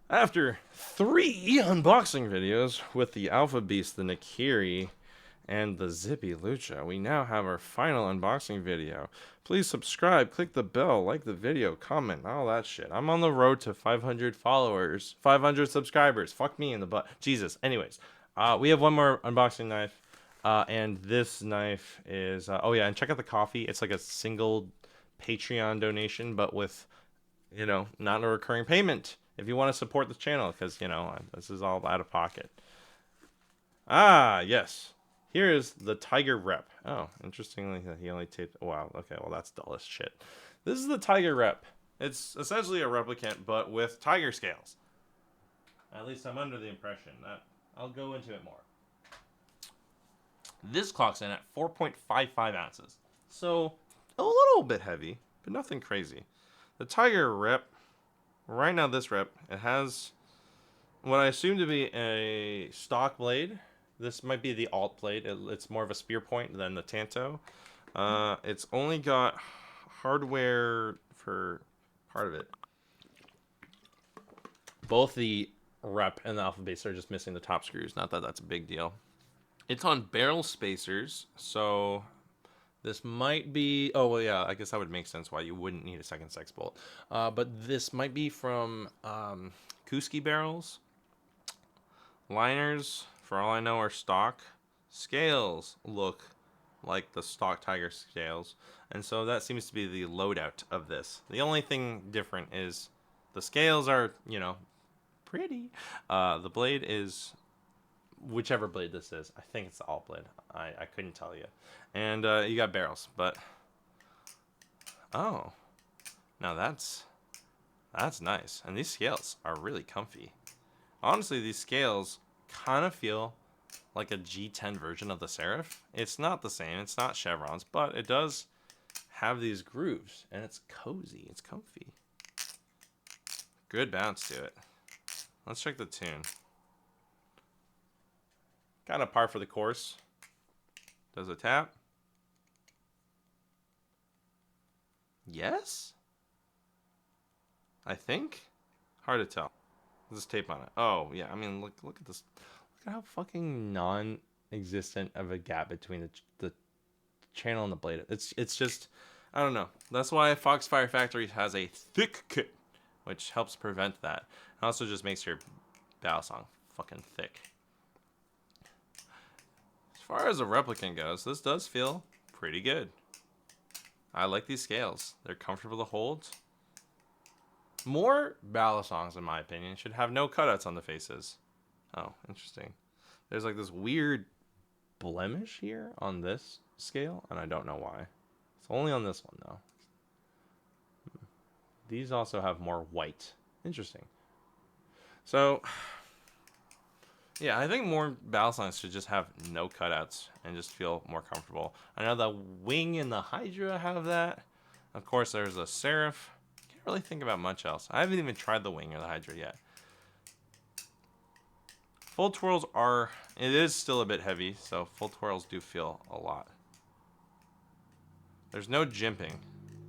After 3 unboxing videos with the Alpha Beast, the Nakiri, and the Zippy Lucha, we now have our final unboxing video. Please subscribe, click the bell, like the video, comment, all that shit. I'm on the road to 500 followers, 500 subscribers. Fuck me in the butt. Jesus. Anyways, we have one more unboxing knife, and this knife is, oh yeah, and check out the coffee. It's like a single Patreon donation, but with not a recurring payment if you want to support the channel, because, this is all out of pocket. Ah, yes. Here is the Tiger Rep. Oh, interestingly, he only taped. Wow, okay, well, that's dull as shit. This is the Tiger Rep. It's essentially a replicant, but with tiger scales. At least I'm under the impression that I'll go into it more. This clocks in at 4.55 ounces. So, a little bit heavy, but nothing crazy. The Tiger Rep, right now this rep, it has what I assume to be a stock blade. This might be the alt blade. It's more of a spear point than the Tanto. It's only got hardware for part of it. Both the rep and the Alpha Base are just missing the top screws. Not that that's a big deal. It's on barrel spacers, so this might be. Oh well, yeah. I guess that would make sense why you wouldn't need a second sex bolt. But this might be from Kuski barrels. Liners, for all I know, are stock. Scales look like the stock Tiger scales, and so that seems to be the loadout of this. The only thing different is the scales are, pretty. The blade is whichever blade this is. I think it's the alt blade. I couldn't tell you. And you got barrels, but oh, now that's nice. And these scales are really comfy. Honestly, these scales kind of feel like a G10 version of the Seraph. It's not the same. It's not chevrons, but it does have these grooves, and it's cozy. It's comfy. Good bounce to it. Let's check the tune. Kind of par for the course. Does it tap? Yes? I think? Hard to tell. There's tape on it. Oh, yeah. I mean, look at this. Look at how fucking non-existent of a gap between the channel and the blade. It's just, I don't know. That's why Foxfire Factory has a thick kit, which helps prevent that. It also just makes your Balisong fucking thick. As far as a replicant goes, this does feel pretty good. I like these scales. They're comfortable to hold. More Balisongs, in my opinion, should have no cutouts on the faces. Oh, interesting. There's like this weird blemish here on this scale, and I don't know why. It's only on this one, though. These also have more white. Interesting. So, yeah, I think more Balisongs should just have no cutouts and just feel more comfortable. I know the Wing and the Hydra have that. Of course, there's a Seraph. Can't really think about much else. I haven't even tried the Wing or the Hydra yet. Full twirls are, it is still a bit heavy, so full twirls do feel a lot. There's no jimping.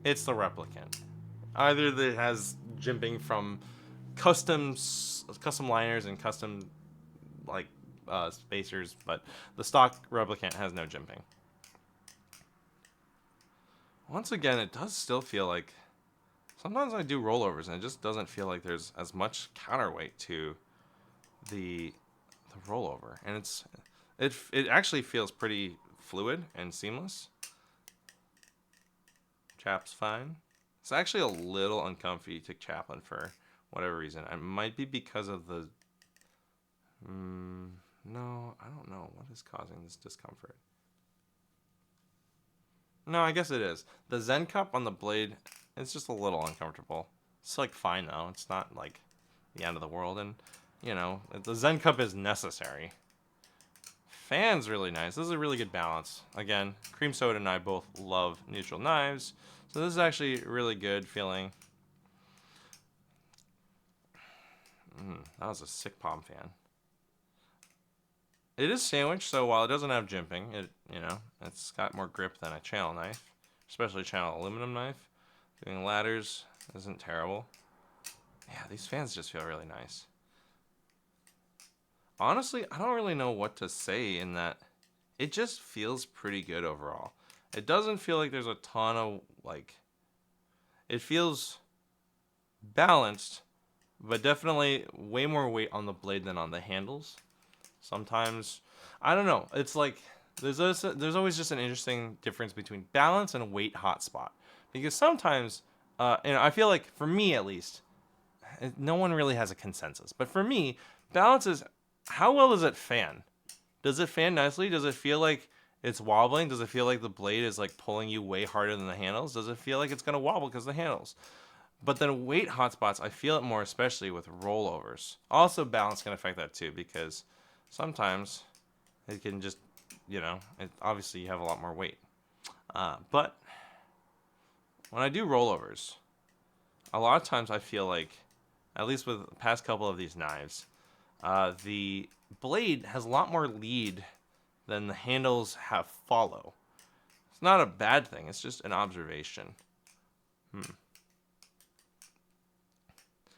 It's the replicant. Either it has jimping from custom liners and custom spacers, but the stock replicant has no jimping. Once again, it does still feel like sometimes I do rollovers and it just doesn't feel like there's as much counterweight to the rollover, and it actually feels pretty fluid and seamless. Chap's fine. It's actually a little uncomfy to Chaplin for whatever reason. It might be because of the no, I don't know what is causing this discomfort. No, I guess it is. The Zen Cup on the blade, it's just a little uncomfortable. It's like fine though. It's not like the end of the world, and the Zen Cup is necessary. Fan's really nice. This is a really good balance. Again, Cream Soda and I both love neutral knives, so this is actually really good feeling. That was a sick palm fan. It is sandwiched, so while it doesn't have jimping, it's got more grip than a channel knife, especially a channel aluminum knife. Doing ladders isn't terrible. Yeah, these fans just feel really nice. Honestly, I don't really know what to say in that. It just feels pretty good overall. It doesn't feel like there's a ton of, like, it feels balanced, but definitely way more weight on the blade than on the handles. Sometimes, I don't know. It's like there's always just an interesting difference between balance and weight hotspot. Because sometimes, I feel like for me at least, no one really has a consensus. But for me, balance is how well does it fan? Does it fan nicely? Does it feel like it's wobbling? Does it feel like the blade is like pulling you way harder than the handles? Does it feel like it's gonna wobble because of the handles? But then weight hotspots, I feel it more especially with rollovers. Also, balance can affect that too because sometimes it can just, obviously you have a lot more weight. But when I do rollovers, a lot of times I feel like, at least with the past couple of these knives, the blade has a lot more lead than the handles have follow. It's not a bad thing. It's just an observation.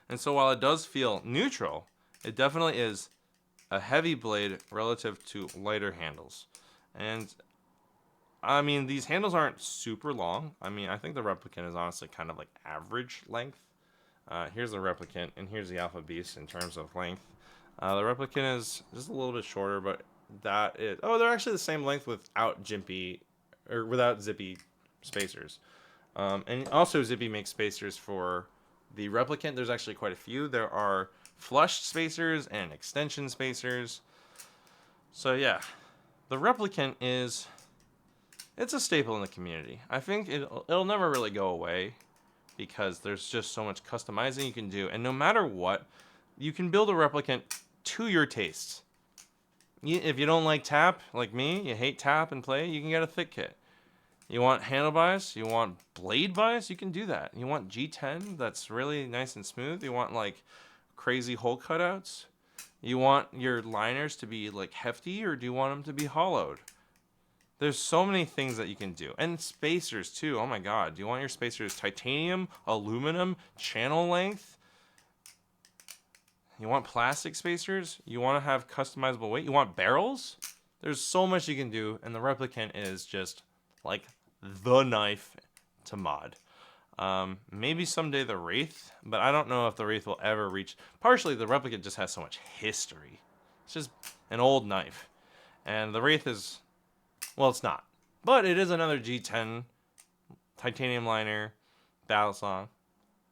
And so while it does feel neutral, it definitely is a heavy blade relative to lighter handles. And I mean, these handles aren't super long. I mean, I think the Replicant is honestly kind of like average length. Here's the Replicant, and here's the Alpha Beast in terms of length. The Replicant is just a little bit shorter, but that is... Oh, they're actually the same length without zippy spacers. And also Zippy makes spacers for the Replicant. There's actually quite a few. There are flush spacers and extension spacers. So yeah, the Replicant it's a staple in the community. I think it'll never really go away because there's just so much customizing you can do. And no matter what, you can build a Replicant to your tastes. If you don't like tap, like me, you hate tap and play, you can get a thick kit. You want handle bias? You want blade bias? You can do that. You want G10 that's really nice and smooth? You want like crazy hole cutouts? You want your liners to be like hefty, or do you want them to be hollowed? There's so many things that you can do. And spacers too. Oh my god. Do you want your spacers titanium, aluminum, channel length? You want plastic spacers? You want to have customizable weight? You want barrels? There's so much you can do, and the Replicant is just like the knife to mod. Maybe someday the Wraith, but I don't know if the Wraith will ever reach... Partially, the Replicant just has so much history. It's just an old knife. And the Wraith is... Well, it's not. But it is another G10 titanium liner, Balisong.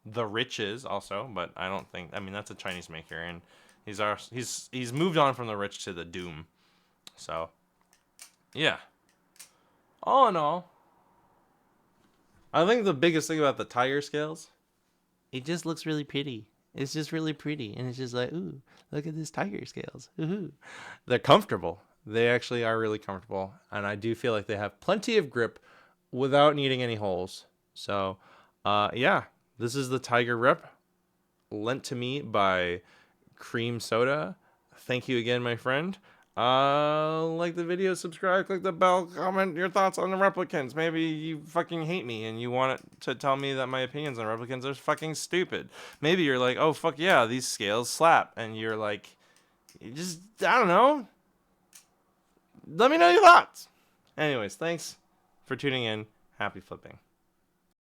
The Riches also, but I don't think... I mean, that's a Chinese maker, and he's moved on from the Rich to the Doom. So, yeah. All in all, I think the biggest thing about the Tiger scales, it just looks really pretty. It's just really pretty, and it's just like, ooh, look at this Tiger scales. Ooh. They're comfortable. They actually are really comfortable, and I do feel like they have plenty of grip without needing any holes. So, yeah, this is the Tiger Rep, lent to me by Cream Soda. Thank you again, my friend. Like the video, subscribe, click the bell, comment your thoughts on the Replicants. Maybe you fucking hate me and you want to tell me that my opinions on Replicants are fucking stupid. Maybe you're like, oh, fuck yeah, these scales slap. And you're like, I don't know. Let me know your thoughts. Anyways, thanks for tuning in. Happy flipping.